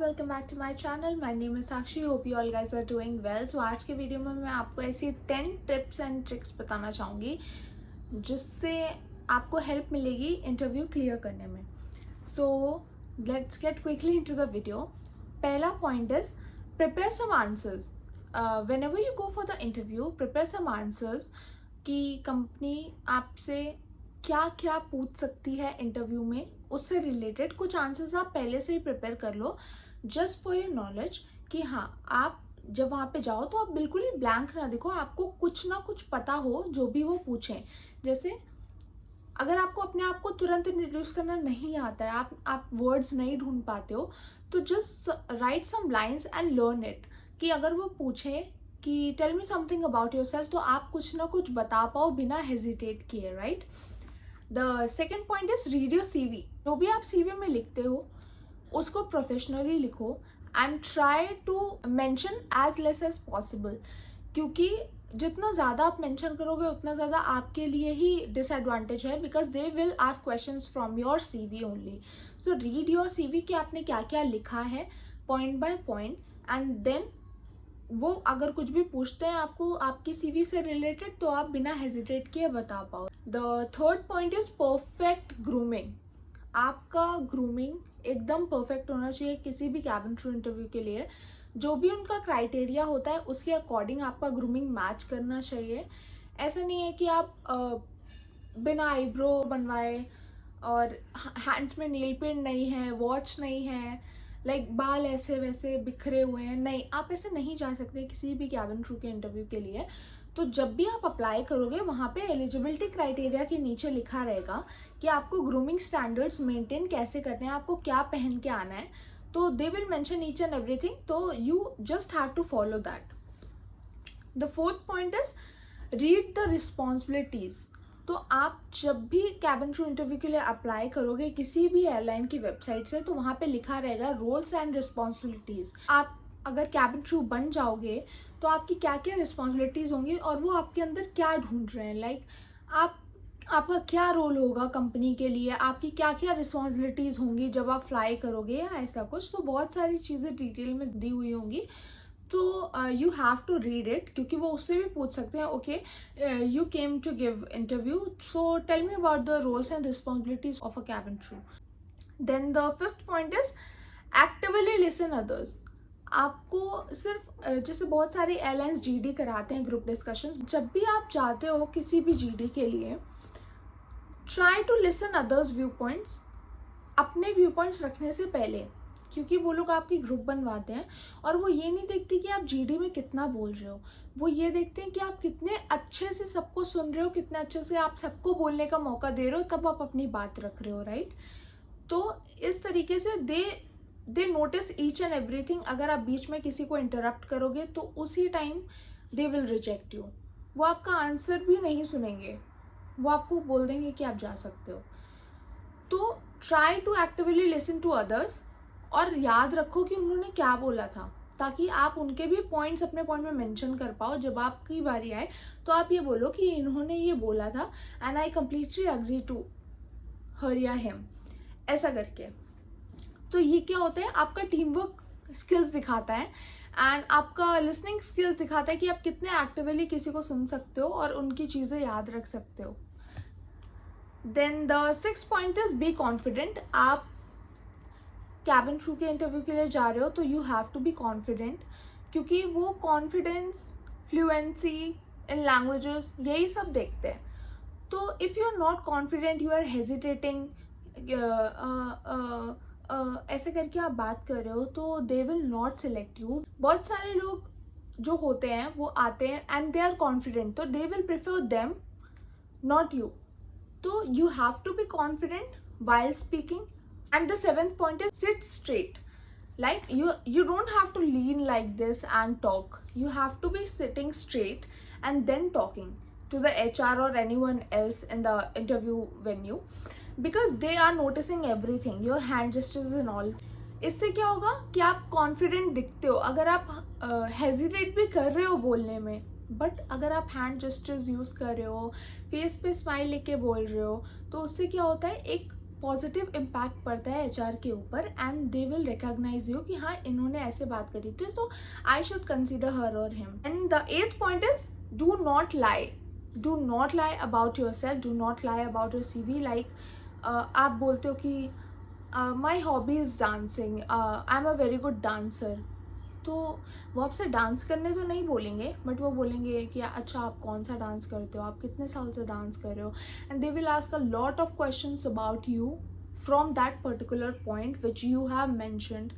Welcome back to my channel. My name is Sakshi. Hope you all guys are doing well. So आज के video में मैं आपको ऐसी 10 टिप्स एंड ट्रिक्स बताना चाहूँगी जिससे आपको हेल्प मिलेगी इंटरव्यू क्लियर करने में। So let's get quickly into the video. पहला point is prepare some answers. Whenever you go for the interview, prepare some answers कि कंपनी आपसे क्या क्या पूछ सकती है इंटरव्यू में, उससे रिलेटेड कुछ आंसर्स आप पहले से ही प्रिपेयर कर लो, जस्ट फॉर योर नॉलेज। कि हाँ, आप जब वहाँ पे जाओ तो आप बिल्कुल ही ब्लैंक ना दिखो, आपको कुछ ना कुछ पता हो जो भी वो पूछें। जैसे अगर आपको अपने आप को तुरंत इंट्रोड्यूस करना नहीं आता है, आप वर्ड्स नहीं ढूंढ पाते हो, तो just write some lines and learn it. कि अगर वो पूछे कि tell me something about yourself, तो आप कुछ ना कुछ बता पाओ बिना हेजिटेट किए, right. The second point is read your CV। जो भी आप CV में लिखते हो उसको प्रोफेशनली लिखो and try to mention as less as possible, क्योंकि जितना ज़्यादा आप मेंशन करोगे उतना ज़्यादा आपके लिए ही डिसएडवांटेज है, because they will ask questions from your CV only. So read your CV कि आपने क्या क्या लिखा है point by point, and then वो अगर कुछ भी पूछते हैं आपको आपकी CV से रिलेटेड, तो आप बिना हेजिटेट किए बता पाओ। The third point is perfect grooming. आपका ग्रूमिंग एकदम परफेक्ट होना चाहिए किसी भी कैबिन क्रू इंटरव्यू के लिए। जो भी उनका क्राइटेरिया होता है उसके अकॉर्डिंग आपका ग्रूमिंग मैच करना चाहिए। ऐसा नहीं है कि आप बिना आईब्रो बनवाए और हैंड्स में नेल पेंट नहीं है, वॉच नहीं है, लाइक बाल ऐसे वैसे बिखरे हुए हैं। नहीं, आप ऐसे नहीं जा सकते किसी भी कैबिन क्रू के इंटरव्यू के लिए। तो जब भी आप अप्लाई करोगे वहाँ पे एलिजिबिलिटी क्राइटेरिया के नीचे लिखा रहेगा कि आपको ग्रूमिंग स्टैंडर्ड्स मेंटेन कैसे करने हैं, आपको क्या पहन के आना है। तो they will mention each and everything, तो you just have to follow that. The fourth point is read the responsibilities. तो आप जब भी कैबिन क्रू इंटरव्यू के लिए अप्लाई करोगे किसी भी एयरलाइन की वेबसाइट से, तो वहाँ पे लिखा रहेगा रोल्स एंड रिस्पॉन्सिबिलिटीज। आप अगर कैबिन क्रू बन जाओगे तो आपकी क्या क्या रिस्पॉन्सिबिलिटीज होंगी और वो आपके अंदर क्या ढूंढ रहे हैं, लाइक आपका क्या रोल होगा कंपनी के लिए, आपकी क्या क्या रिस्पॉन्सिबिलिटीज होंगी जब आप फ्लाई करोगे या ऐसा कुछ। तो बहुत सारी चीज़ें डिटेल में दी हुई होंगी, तो you have to read it, क्योंकि वो उससे भी पूछ सकते हैं okay you came to give interview, so tell me about the roles and responsibilities of a cabin crew. Then the fifth point is actively listen others. आपको सिर्फ जैसे बहुत सारी एयरलाइंस GD कराते हैं, ग्रुप डिस्कशंस। जब भी आप जाते हो किसी भी GD के लिए, try to listen others view points अपने व्यू पॉइंट्स रखने से पहले, क्योंकि वो लोग आपकी ग्रुप बनवाते हैं और वो ये नहीं देखते कि आप GD में कितना बोल रहे हो, वो ये देखते हैं कि आप कितने अच्छे से सबको सुन रहे हो, कितने अच्छे से आप सबको बोलने का मौका दे रहे हो, तब आप अपनी बात रख रहे हो, राइट। तो इस तरीके से दे नोटिस ईच एंड एवरीथिंग। अगर आप बीच में किसी को इंटरप्ट करोगे तो उसी time they will reject you. वो आपका आंसर भी नहीं सुनेंगे, वो आपको बोल देंगे कि आप जा सकते हो। तो try to actively listen to others और याद रखो कि उन्होंने क्या बोला था, ताकि आप उनके भी पॉइंट्स अपने पॉइंट में मेंशन कर पाओ। जब आपकी बारी आए तो आप ये बोलो कि इन्होंने ये बोला था and I completely agree to her या हिम, ऐसा करके। तो ये क्या होता है, आपका टीम वर्क स्किल्स दिखाता है एंड आपका लिसनिंग स्किल्स दिखाता है कि आप कितने एक्टिवली किसी को सुन सकते हो और उनकी चीज़ें याद रख सकते हो। Then the six point is be confident. आप कैबिन क्रू के इंटरव्यू के लिए जा रहे हो तो you have to be confident, क्योंकि वो कॉन्फिडेंस, फ्लुएंसी इन लैंग्वेजेस, यही सब देखते हैं। तो if you are not confident, you are hesitating, ऐसे करके आप बात कर रहे हो, तो they will not select you. बहुत सारे लोग जो होते हैं वो आते हैं एंड दे आर कॉन्फिडेंट, तो they will prefer them, not you. तो you have to be confident while speaking. And the seventh point is sit straight. Like you don't have to lean like this and talk. You have to be sitting straight and then talking to the HR or anyone else in the interview venue, because they are noticing everything, your hand gestures and all. इससे क्या होगा कि आप confident दिखते हो। अगर आप hesitate भी कर रहे हो बोलने में, बट अगर आप हैंड जेस्चर्स यूज़ कर रहे हो, फेस पे स्माइल लेके बोल रहे हो, तो उससे क्या होता है, एक पॉजिटिव इम्पैक्ट पड़ता है एचआर के ऊपर and they will recognise you कि हाँ इन्होंने ऐसे बात करी थी, तो आई शुड कंसिडर हर और him. And the 8th point is do not lie. Do not lie about your self, do not lie about your CV. Like आप बोलते हो कि my hobby is dancing, I am a very good dancer, तो वो आपसे dance करने तो नहीं बोलेंगे, बट वो बोलेंगे कि अच्छा आप कौन सा डांस करते हो, आप कितने साल से डांस कर रहे हो, and they will ask a lot of questions about you from that particular point which you have mentioned,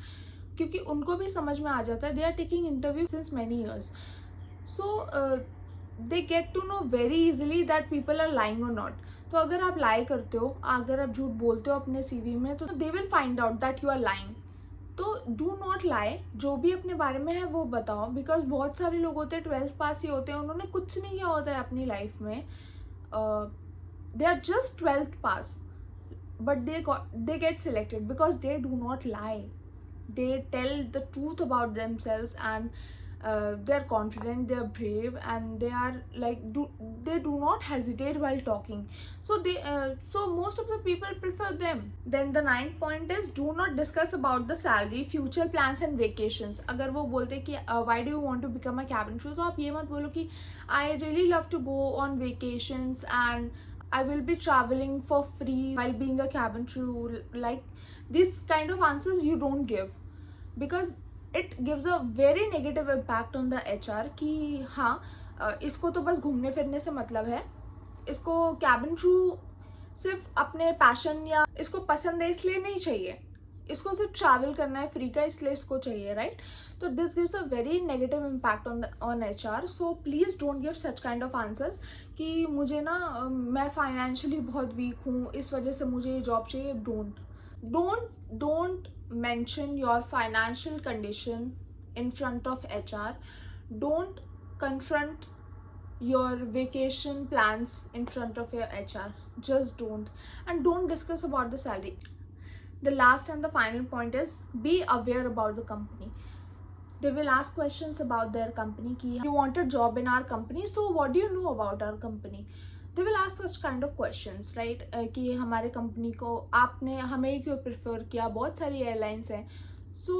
क्योंकि उनको भी समझ में आ जाता है. They are taking interview since many years, so they get to know very easily that people are lying और not. तो अगर आप लाई करते हो, अगर आप झूठ बोलते हो अपने CV में, तो they will find out that you are lying. तो डू नॉट लाई, जो भी अपने बारे में है वो बताओ, बिकॉज बहुत सारे लोग होते हैं 12th पास ही होते हैं, उन्होंने कुछ नहीं किया होता है अपनी लाइफ में, they are just 12th pass, but they get selected because they do not lie. They tell the truth about themselves, and they are confident, they are brave, and they are like they do not hesitate while talking. So most of the people prefer them. Then the 9th point is do not discuss about the salary, future plans and vacations. अगर वो बोलते कि why do you want to become a cabin crew, तो आप ये मत बोलो कि I really love to go on vacations and I will be traveling for free while being a cabin crew. Like these kind of answers you don't give, because it gives a very negative impact on the HR कि हाँ इसको तो बस घूमने फिरने से मतलब है, इसको कैबिन क्रू सिर्फ अपने पैशन या इसको पसंद है इसलिए नहीं चाहिए, इसको सिर्फ ट्रैवल करना है फ्री का इसलिए इसको चाहिए, राइट. तो this gives a very negative impact on HR. So please don't give such kind of answers कि मुझे ना मैं फाइनेंशियली बहुत वीक हूँ इस वजह से मुझे ये जॉब चाहिए. Don't mention your financial condition in front of HR. Don't confront your vacation plans in front of your HR. Just don't. And don't discuss about the salary. The last and the final point is be aware about the company. They will ask questions about their company ki you want a job in our company, so what do you know about our company. They will ask such kind of questions, right. कि हमारे company को आपने हमें ही क्यों prefer किया, बहुत सारी airlines हैं. सो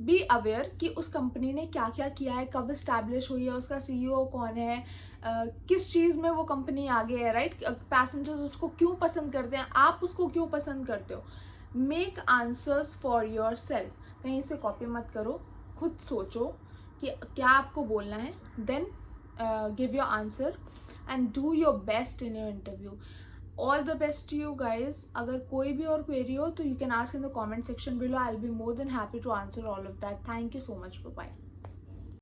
बी अवेयर कि उस कंपनी ने क्या क्या किया है, कब इस्टेब्लिश हुई है, उसका CEO कौन है, किस चीज़ में वो कंपनी आगे है, राइट. पैसेंजर्स उसको क्यों पसंद करते हैं, आप उसको क्यों पसंद करते हो. Make answers for your self. कहीं से कॉपी मत करो, खुद सोचो कि क्या आपको बोलना है, then give your answer and do your best in your interview. All the best to you guys. अगर कोई भी और query हो तो you can ask in the comment section below. I'll be more than happy to answer all of that. Thank you so much. Bye bye.